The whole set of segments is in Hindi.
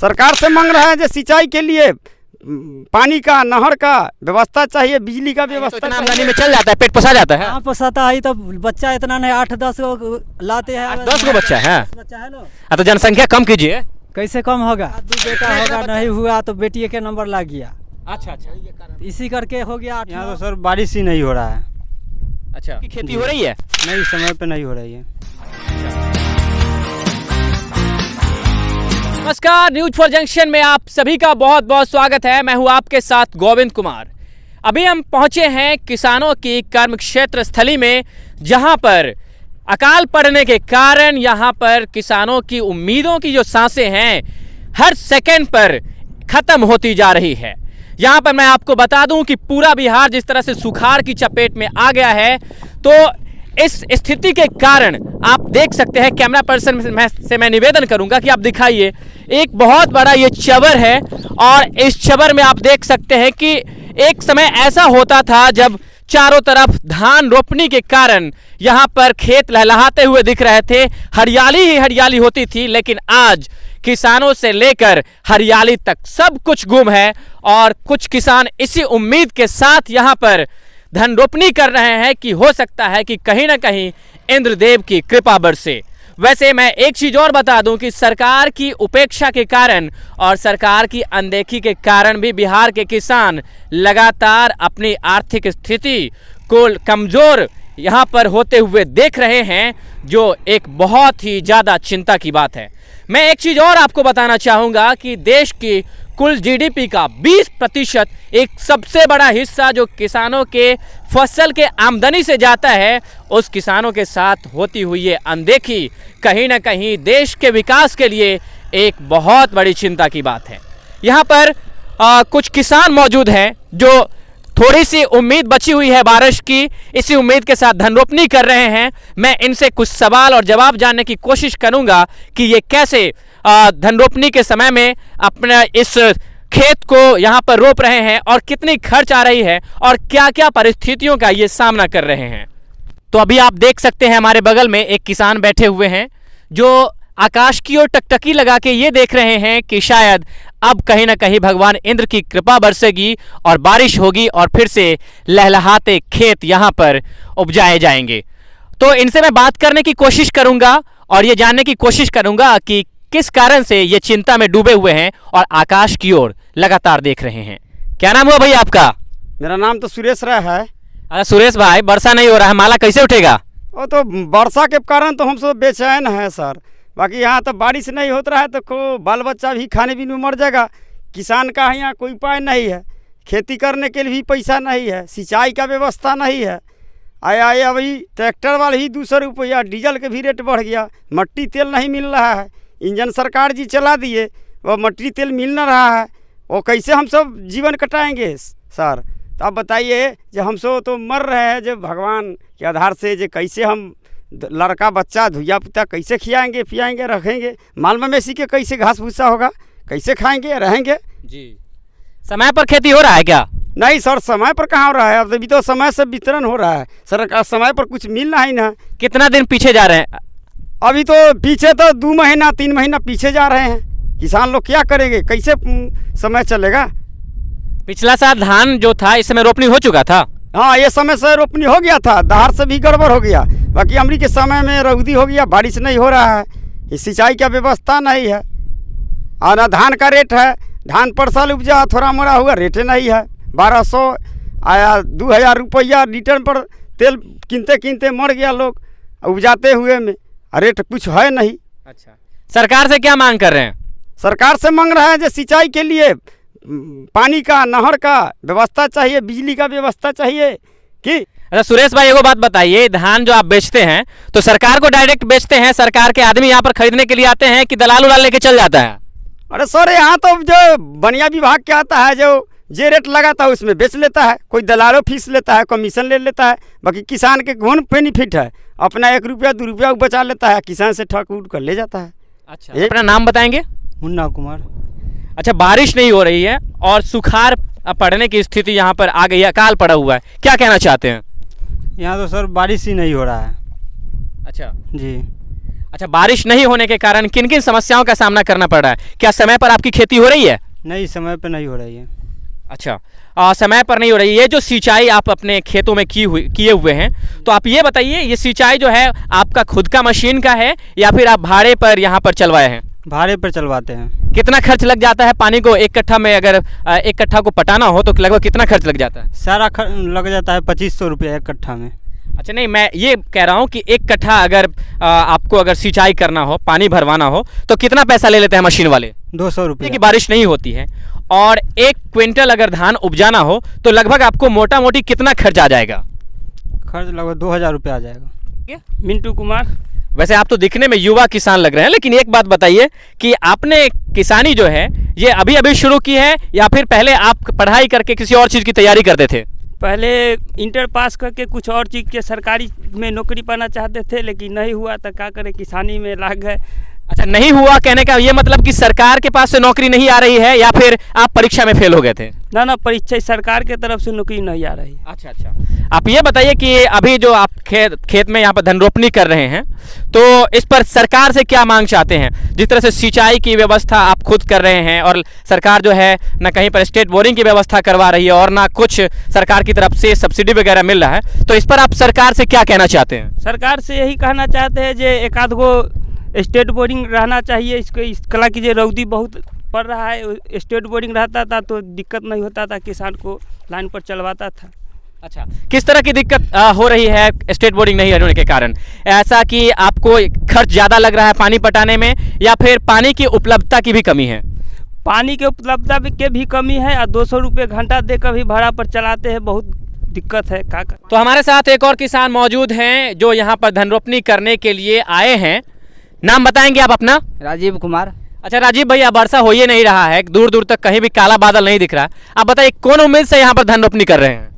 सरकार से मांग रहे हैं जो सिंचाई के लिए पानी का, नहर का व्यवस्था चाहिए, बिजली का व्यवस्था। तो आमदनी में चल जाता है, पेट पोसा जाता है। हाँ पोसाता है, तो बच्चा इतना नहीं 8-10 को लाते हैं। 10 को बच्चा है। बच्चा है ना, तो जनसंख्या कम कीजिए। कैसे कम होगा? 2 बेटा होगा, नहीं हुआ तो बेटी के नंबर लग गया। अच्छा, इसी करके हो गया। यहाँ तो सर बारिश ही नहीं हो रहा है। अच्छा, खेती हो रही है? नहीं, समय पे नहीं हो रही है। नमस्कार, न्यूज फॉर जंक्शन में आप सभी का बहुत बहुत स्वागत है। मैं हूं आपके साथ गोविंद कुमार। अभी हम पहुंचे हैं किसानों की कर्म क्षेत्र स्थली में, जहां पर अकाल पड़ने के कारण यहां पर किसानों की उम्मीदों की जो सांसें हैं हर सेकंड पर खत्म होती जा रही है। यहां पर मैं आपको बता दूं कि पूरा बिहार जिस तरह से सुखाड़ की चपेट में आ गया है, तो इस स्थिति के कारण आप देख सकते हैं, कैमरा पर्सन से मैं निवेदन करूंगा कि आप दिखाइए, एक बहुत बड़ा ये चबर है और इस चबर में आप देख सकते हैं कि एक समय ऐसा होता था जब चारों तरफ धान रोपनी के कारण यहाँ पर खेत लहलहाते हुए दिख रहे थे, हरियाली ही हरियाली होती थी। लेकिन आज किसानों से लेकर हरियाली तक सब कुछ गुम है और कुछ किसान इसी उम्मीद के साथ यहाँ पर धन रोपनी कर रहे हैं कि हो सकता है कि कहीं ना कहीं इंद्रदेव की कृपा बरसे। वैसे मैं एक चीज़ और बता दूं कि सरकार की उपेक्षा के कारण और सरकार की अनदेखी के कारण भी बिहार के किसान लगातार अपनी आर्थिक स्थिति को कमज़ोर यहाँ पर होते हुए देख रहे हैं, जो एक बहुत ही ज़्यादा चिंता की बात है। मैं एक चीज़ और आपको बताना चाहूँगा कि देश की कुल जीडीपी का 20% एक सबसे बड़ा हिस्सा जो किसानों के फसल के आमदनी से जाता है, उस किसानों के साथ होती हुई ये अनदेखी कहीं ना कहीं देश के विकास के लिए एक बहुत बड़ी चिंता की बात है। यहाँ पर कुछ किसान मौजूद हैं जो थोड़ी सी उम्मीद बची हुई है बारिश की, इसी उम्मीद के साथ धन रोपनी कर रहे हैं। मैं इनसे कुछ सवाल और जवाब जानने की कोशिश करूंगा कि ये कैसे धन रोपनी के समय में अपने इस खेत को यहाँ पर रोप रहे हैं और कितनी खर्च आ रही है और क्या क्या परिस्थितियों का ये सामना कर रहे हैं। तो अभी आप देख सकते हैं हमारे बगल में एक किसान बैठे हुए हैं जो आकाश की ओर टकटकी लगा के ये देख रहे हैं कि शायद अब कहीं ना कहीं भगवान इंद्र की कृपा बरसेगी और बारिश होगी और फिर से लहलहाते खेत यहाँ पर उपजाए जाएंगे। तो इनसे मैं बात करने की कोशिश करूंगा और ये जानने की कोशिश करूंगा कि किस कारण से ये चिंता में डूबे हुए हैं और आकाश की ओर लगातार देख रहे हैं। क्या नाम हुआ भाई आपका? मेरा नाम तो सुरेश राय है। अरे सुरेश भाई, वर्षा नहीं हो रहा है, माला कैसे उठेगा? वो तो वर्षा के कारण तो हम सब बेचैन हैं सर। बाकी यहाँ तो बारिश नहीं होता रहा है तो को बाल बच्चा भी खाने पीने में मर जाएगा। किसान का यहाँ कोई उपाय नहीं है, खेती करने के लिए भी पैसा नहीं है, सिंचाई का व्यवस्था नहीं है। आए अभी ट्रैक्टर वाले ही 200 रुपया, डीजल के भी रेट बढ़ गया, मट्टी तेल नहीं मिल रहा है। इंजन सरकार जी चला दिए, वो मट्टी तेल मिल न रहा है, वो कैसे हम सब जीवन कटाएंगे सर? तो आप बताइए, जो हम सब तो मर रहे हैं जो भगवान के आधार से, जो कैसे हम लड़का बच्चा धुइया पुता कैसे खिलाएंगे पियाएंगे रखेंगे? माल मवेशी के कैसे घास भूसा होगा, कैसे खाएंगे रहेंगे जी? समय पर खेती हो रहा है क्या? नहीं सर, समय पर कहाँ हो रहा है? अब अभी तो समय से वितरण हो रहा है सर, समय पर कुछ मिल रहा ही ना। कितना दिन पीछे जा रहे हैं? अभी तो पीछे तो 2 महीना 3 महीना पीछे जा रहे हैं। किसान लोग क्या करेंगे, कैसे समय चलेगा? पिछला साल धान जो था इस समय रोपनी हो चुका था। हाँ, ये समय से रोपनी हो गया था, दहाड़ से भी गड़बड़ हो गया। बाकी अमरी के समय में रौदी हो गया, बारिश नहीं हो रहा है, सिंचाई का व्यवस्था नहीं है और ना धान का रेट है। धान पर साल उपजा थोड़ा मोड़ा हुआ, रेट नहीं है। 1200 आया, 2000 रुपया लीटर पर तेल कीनते कीनते मर गया लोग उपजाते हुए में, रेट कुछ है नहीं। अच्छा, सरकार से क्या मांग कर रहे हैं? सरकार से मांग रहे हैं जो सिंचाई के लिए पानी का, नहर का व्यवस्था चाहिए, बिजली का व्यवस्था चाहिए कि। अच्छा सुरेश भाई, एगो बात बताइए, धान जो आप बेचते हैं तो सरकार को डायरेक्ट बेचते हैं, सरकार के आदमी यहाँ पर खरीदने के लिए आते हैं कि दलाल उलाल लेके चल जाता है? अरे सर, यहाँ तो जो बनिया विभाग के आता है, जो रेट लगाता है उसमें बेच लेता है, कोई दलालों फीस लेता है, कमीशन ले लेता है। बाकी किसान के कौन बेनिफिट है? अपना 1 रुपया 2 रुपया बचा लेता है, किसान से ठग उठ कर ले जाता है। अच्छा, अपना नाम बताएंगे? मुन्ना कुमार। अच्छा, बारिश नहीं हो रही है और सुखाड़ पड़ने की स्थिति यहाँ पर आ गई है, अकाल पड़ा हुआ है, क्या कहना चाहते हैं? यहाँ तो सर बारिश ही नहीं हो रहा है। अच्छा जी। अच्छा, बारिश नहीं होने के कारण किन किन समस्याओं का सामना करना पड़ रहा है? क्या समय पर आपकी खेती हो रही है? नहीं, समय पे नहीं हो रही है। अच्छा, समय पर नहीं हो रही है। ये जो सिंचाई आप अपने खेतों में किए हुए हैं, तो आप ये बताइए, ये सिंचाई जो है आपका खुद का मशीन का है या फिर आप भाड़े पर यहाँ पर चलवाए हैं? भाड़े पर चलवाते हैं। कितना खर्च लग जाता है पानी को एक कट्ठा में? अगर एक कट्ठा को पटाना हो तो लगभग कितना खर्च लग जाता है? सारा लग जाता है 2500 रुपये एक कट्ठा में। अच्छा, नहीं, मैं ये कह रहा हूँ कि एक कट्ठा अगर आपको अगर सिंचाई करना हो, पानी भरवाना हो, तो कितना पैसा ले लेते हैं मशीन वाले? 200 रुपये। कि बारिश नहीं होती है और 1 क्विंटल अगर धान उपजाना हो तो लगभग आपको मोटा मोटी कितना खर्च आ जाएगा? खर्च लगभग 2000 रुपये आ जाएगा। मिंटू कुमार। वैसे आप तो दिखने में युवा किसान लग रहे हैं, लेकिन एक बात बताइए कि आपने किसानी जो है ये अभी अभी शुरू की है या फिर पहले आप पढ़ाई करके किसी और चीज़ की तैयारी करते थे? पहले इंटर पास करके कुछ और चीज़ के सरकारी में नौकरी पाना चाहते थे, लेकिन नहीं हुआ तो क्या करें, किसानी में लाग गए। अच्छा, नहीं हुआ कहने का ये मतलब कि सरकार के पास से नौकरी नहीं आ रही है या फिर आप परीक्षा में फेल हो गए थे? ना, परीक्षा सरकार के तरफ से नौकरी नहीं आ रही। अच्छा अच्छा, आप ये बताइए कि अभी जो आप खेत में यहाँ पर धन रोपनी कर रहे हैं, तो इस पर सरकार से क्या मांग चाहते हैं? जिस तरह से सिंचाई की व्यवस्था आप खुद कर रहे हैं और सरकार जो है ना कहीं पर स्टेट बोरिंग की व्यवस्था करवा रही है और ना कुछ सरकार की तरफ से सब्सिडी वगैरह मिल रहा है, तो इस पर आप सरकार से क्या कहना चाहते हैं? सरकार से यही कहना चाहते हैं जो एक आध गो स्टेट बोरिंग रहना चाहिए। इसको इस कला की जो रौदी बहुत पड़ रहा है, स्टेट बोरिंग रहता था तो दिक्कत नहीं होता था, किसान को लाइन पर चलवाता था। अच्छा, किस तरह की दिक्कत हो रही है स्टेट बोरिंग नहीं होने के कारण? ऐसा कि आपको खर्च ज़्यादा लग रहा है पानी पटाने में या फिर पानी की उपलब्धता की भी कमी है? पानी की उपलब्धता के भी कमी है और 200 रुपये घंटा देकर भी भाड़ा पर चलाते हैं, बहुत दिक्कत है। क्या कर। तो हमारे साथ एक और किसान मौजूद हैं जो यहाँ पर धन रोपनी करने के लिए आए हैं। नाम बताएंगे आप अपना? राजीव कुमार। अच्छा राजीव भैया, वर्षा हो ही नहीं रहा है, दूर दूर तक कहीं भी काला बादल नहीं दिख रहा, आप बताइए कौन उम्मीद से यहाँ पर धन रोपनी कर रहे हैं?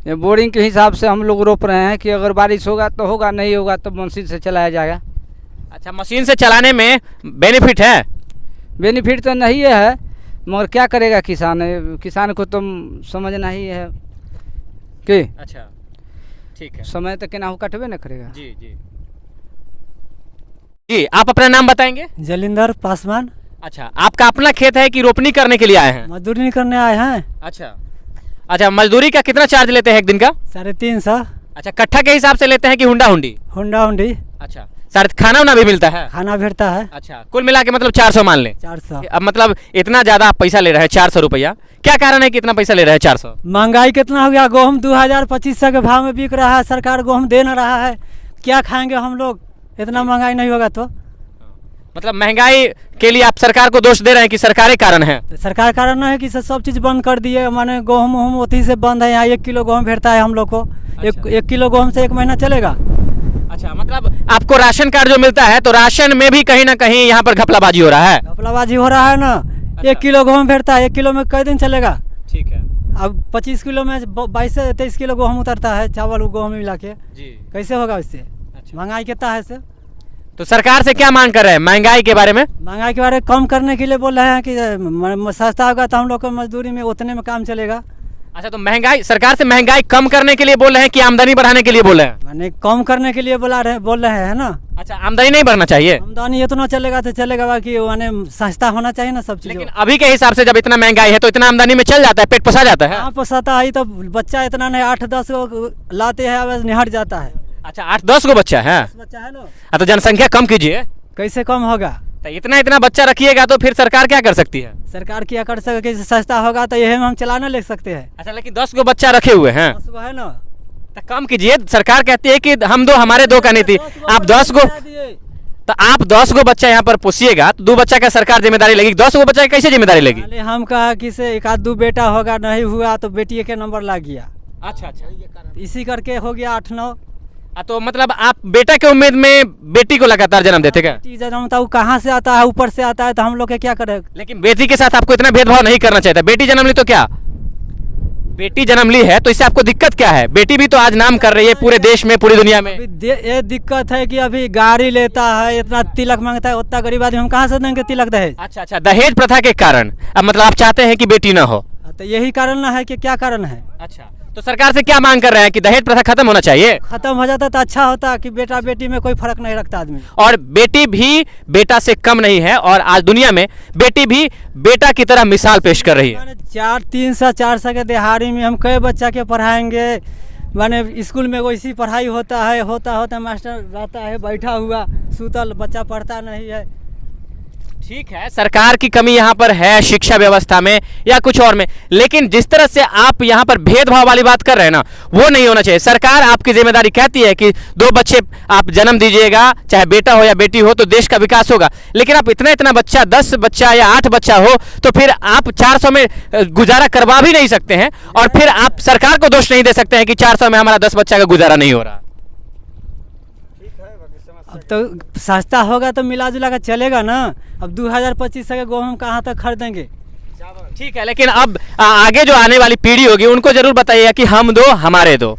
ये बोरिंग के हिसाब से हम लोग रोप रहे हैं कि अगर बारिश होगा तो होगा, नहीं होगा तो मशीन से चलाया जाएगा। अच्छा, मशीन से चलाने में बेनिफिट है? बेनिफिट तो नहीं है, मगर क्या करेगा किसान? किसान को तो समझना ही है कि अच्छा ठीक है, समय तो केनाहू कटबे न करेगा। जी जी जी, आप अपना नाम बताएंगे? जलिंदर पासवान। अच्छा, आपका अपना खेत है कि रोपनी करने के लिए आए हैं? मजदूरी करने आए हैं। अच्छा अच्छा, मजदूरी का कितना चार्ज लेते हैं एक दिन का? 350। अच्छा, कट्ठा के हिसाब से लेते हैं कि हुंडा हुंडी? हुंडा हुंडी। अच्छा, सर खाना उना भी मिलता है? खाना भेटता है। अच्छा, कुल मिला के मतलब 400 मान लें। 400। अब मतलब इतना ज़्यादा आप पैसा ले रहे हैं, 400 रुपया, क्या कारण है कि इतना पैसा ले रहे हैं 400? महंगाई कितना हो गया, गेहूँ 2000-2500 के भाव में बिक रहा है, सरकार गेहूँ दे न रहा है, क्या खाएंगे हम लोग? इतना महंगाई नहीं होगा तो? मतलब महंगाई के लिए आप सरकार को दोष दे रहे हैं कि सरकारी कारण है? तो सरकार कारण है कि सब चीज़ बंद कर दिए, माने गेहूँ उसी से बंद है। यहाँ 1 किलो गेहूँ भेटता है हम लोग को। अच्छा। एक किलो गेहूँ से 1 महीना चलेगा। अच्छा, मतलब आपको राशन कार्ड जो मिलता है तो राशन में भी कहीं ना कहीं यहाँ पर घपलाबाजी हो रहा है? घपलाबाजी हो रहा है ना। अच्छा। 1 किलो गेहूँ भेटता है, 1 किलो में कई दिन चलेगा? ठीक है। अब 25 किलो में 22 से 23 किलो गेहूँ उतरता है, चावल गेहूँ मिला के। जी, कैसे होगा इससे? अच्छा। महंगाई कितना है इससे? तो सरकार से क्या मांग कर रहे हैं महंगाई के बारे में? महंगाई के बारे में कम करने के लिए बोल रहे हैं कि सस्ता होगा तो हम लोग को मजदूरी में उतने में काम चलेगा। अच्छा, तो महंगाई, सरकार से महंगाई कम करने के लिए बोल रहे हैं कि आमदनी बढ़ाने के लिए बोल रहे हैं? माने कम करने के लिए बोल रहे हैं ना। अच्छा, आमदनी नहीं बढ़ना चाहिए? आमदनी इतना चलेगा तो चलेगा, बाकी माने सस्ता होना चाहिए ना सब चीज। लेकिन अभी के हिसाब से जब इतना महंगाई है तो इतना आमदनी में चल जाता है, पेट पोसा जाता है? हाँ, पोसाता है तो बच्चा इतना नहीं, 8-10 को लाते हैं, अब निहट जाता है। अच्छा, 8-10 को बच्चा है? बच्चा है ना। तो जनसंख्या कम कीजिए। कैसे कम होगा? तो इतना बच्चा रखिएगा तो फिर सरकार क्या कर सकती है? सरकार क्या कर सके? सस्ता होगा तो यही में हम चलाना ले सकते हैं। अच्छा, लेकिन 10 को बच्चा रखे हुए हैं 10 को है ना, तो कम कीजिए। सरकार कहती है कि हम दो हमारे दो का नीति, आप 10 को, तो आप 10 को बच्चा यहाँ पर पोसिएगा तो 2 बच्चा का सरकार जिम्मेदारी लेगी, 10 को बच्चा की कैसे जिम्मेदारी लेगी? पहले हम कहा कि से 1-2 बेटा होगा, नहीं हुआ तो बेटी के नंबर लग गया। अच्छा अच्छा, इसी करके हो गया 8-9। तो मतलब आप बेटा के उम्मीद में बेटी को लगातार जन्म देते क्या? बेटी जन्मता वो कहाँ से आता है? ऊपर से आता है, तो हम लोग के क्या करें? लेकिन बेटी के साथ आपको इतना भेदभाव नहीं करना चाहिए था। बेटी जन्म ली तो क्या, बेटी जन्म ली है तो इससे आपको दिक्कत क्या है? बेटी भी तो आज नाम कर रही है पूरे देश में, पूरी दुनिया में। ये दिक्कत है कि अभी गाड़ी लेता है, इतना तिलक मांगता है, उतना गरीब आदमी हम कहाँ से देंगे तिलक दहेज? अच्छा अच्छा, दहेज प्रथा के कारण अब मतलब आप चाहते हैं कि बेटी ना हो? तो यही कारण ना है कि क्या कारण है? अच्छा, तो सरकार से क्या मांग कर रहे हैं कि दहेज प्रथा खत्म होना चाहिए? खत्म हो जाता तो अच्छा होता कि बेटा बेटी में कोई फर्क नहीं रखता आदमी। और बेटी भी बेटा से कम नहीं है और आज दुनिया में बेटी भी बेटा की तरह मिसाल पेश कर रही है। 300-400 के दिहाड़ी में हम कई बच्चा के पढ़ाएंगे? माने स्कूल में वैसी पढ़ाई होता है, होता मास्टर रहता है बैठा हुआ सूतल, बच्चा पढ़ता नहीं है। ठीक है, सरकार की कमी यहाँ पर है शिक्षा व्यवस्था में या कुछ और में, लेकिन जिस तरह से आप यहाँ पर भेदभाव वाली बात कर रहे हैं ना, वो नहीं होना चाहिए। सरकार आपकी जिम्मेदारी कहती है कि 2 बच्चे आप जन्म दीजिएगा, चाहे बेटा हो या बेटी हो, तो देश का विकास होगा। लेकिन आप इतना बच्चा 10 बच्चा या 8 बच्चा हो तो फिर आप 400 में गुजारा करवा भी नहीं सकते हैं, और फिर आप सरकार को दोष नहीं दे सकते हैं कि 400 में हमारा 10 बच्चा का गुजारा नहीं हो रहा। अब तो सस्ता होगा तो मिला जुला कर चलेगा ना। अब 2025 के गेहूँ कहाँ तक खरीदेंगे? ठीक है, लेकिन अब आगे जो आने वाली पीढ़ी होगी उनको जरूर बताइएगा कि हम दो हमारे दो।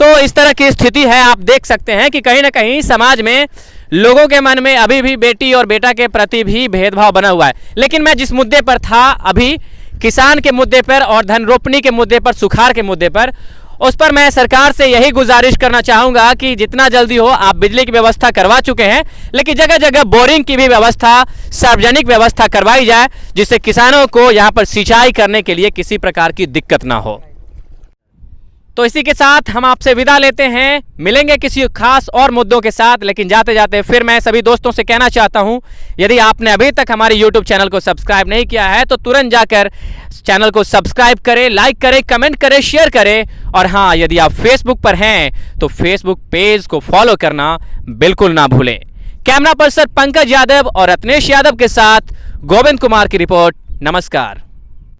तो इस तरह की स्थिति है। आप देख सकते हैं कि कहीं ना कहीं समाज में लोगों के मन में अभी भी बेटी और बेटा के प्रति भी भेदभाव बना हुआ है। लेकिन मैं जिस मुद्दे पर था अभी, किसान के मुद्दे पर और धन रोपनी के मुद्दे पर, सुखाड़ के मुद्दे पर, उस पर मैं सरकार से यही गुजारिश करना चाहूँगा कि जितना जल्दी हो आप बिजली की व्यवस्था करवा चुके हैं, लेकिन जगह जगह बोरिंग की भी व्यवस्था, सार्वजनिक व्यवस्था करवाई जाए, जिससे किसानों को यहाँ पर सिंचाई करने के लिए किसी प्रकार की दिक्कत ना हो। तो इसी के साथ हम आपसे विदा लेते हैं, मिलेंगे किसी खास और मुद्दों के साथ। लेकिन जाते जाते फिर मैं सभी दोस्तों से कहना चाहता हूं, यदि आपने अभी तक हमारे YouTube चैनल को सब्सक्राइब नहीं किया है तो तुरंत जाकर चैनल को सब्सक्राइब करें, लाइक करें, कमेंट करें, शेयर करें। और हाँ, यदि आप फेसबुक पर हैं तो फेसबुक पेज को फॉलो करना बिल्कुल ना भूलें। कैमरा पर्सन पंकज यादव और रत्नेश यादव के साथ गोविंद कुमार की रिपोर्ट। नमस्कार।